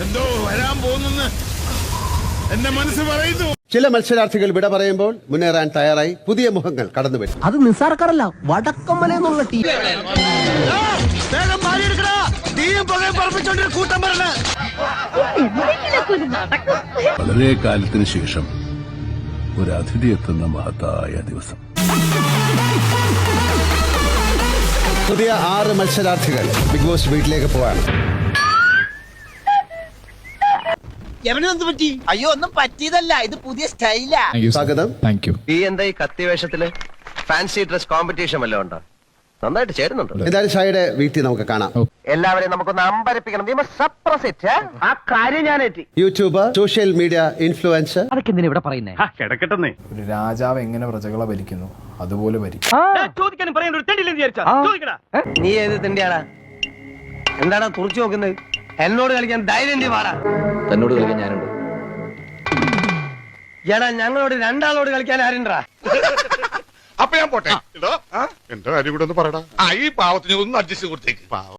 എന്തോ വരാൻ പോകുന്നെന്ന് എന്റെ മനസ്സ് പറയുന്നു. ചില മത്സരാർത്ഥികൾ വിട പറയുമ്പോൾ മുന്നേറാൻ തയ്യാറായി പുതിയ മുഖങ്ങൾ കടന്നുവരും. അത് നിസ്സാർക്കാരല്ല, വടക്കമ്മല എന്നുള്ള ടീം. വളരെ കാലത്തിന് ശേഷം ഒരു അതിഥി എത്തുന്ന മഹത്തായ ദിവസം. പുതിയ 6 മത്സരാർത്ഥികൾ ബിഗ് ബോസ് വീട്ടിലേക്ക് പോവാണ്. അയ്യോ, ഒന്നും പറ്റിയതല്ല, ഇത് പുതിയ സ്റ്റൈലാ. സ്വാഗതം. ഈ എന്താ ഈ കത്തി വേഷത്തില് ഫാൻസി ഡ്രസ് കോമ്പറ്റീഷൻ വല്ലതും ഉണ്ടോ? നന്നായിട്ട് ചേരുന്നുണ്ട്. എന്തായാലും ഷായുടെ വീട്ടിൽ നമുക്ക് കാണാം. എല്ലാവരെയും നമുക്കൊന്ന് അമ്പരപ്പിക്കണം. ആ കാര്യം ഞാൻ എത്തി. YouTuber, social media influencer. അതൊക്കെ എന്തിനാ ഇവിടെ പറയുന്നേ? കിടക്കട്ടെ. ഒരു രാജാവ് എങ്ങനെ പ്രജകളെ ഭരിക്കുന്നു അതുപോലെ ഭരിക്കും. നീ ഏത് തിണ്ടിയാടാ? എന്താടാ തുറച്ചു നോക്കുന്നത്? എന്നോട് കളിക്കാൻ ധൈര്യം പാടാ. തന്നോട് കളിക്കാൻ ഞാനുണ്ട്. എടാ, ഞങ്ങളോട് 2 കളിക്കാൻ ആരുണ്ടാ? അപ്പൊ ഞാൻ പോട്ടെ. എന്റെ കാര്യം കൂടെ ഒന്ന് പറയടാ. ഈ പാവത്തിന് ഒന്ന് അഡ്ജസ്റ്റ് കൊടുത്തേക്ക്.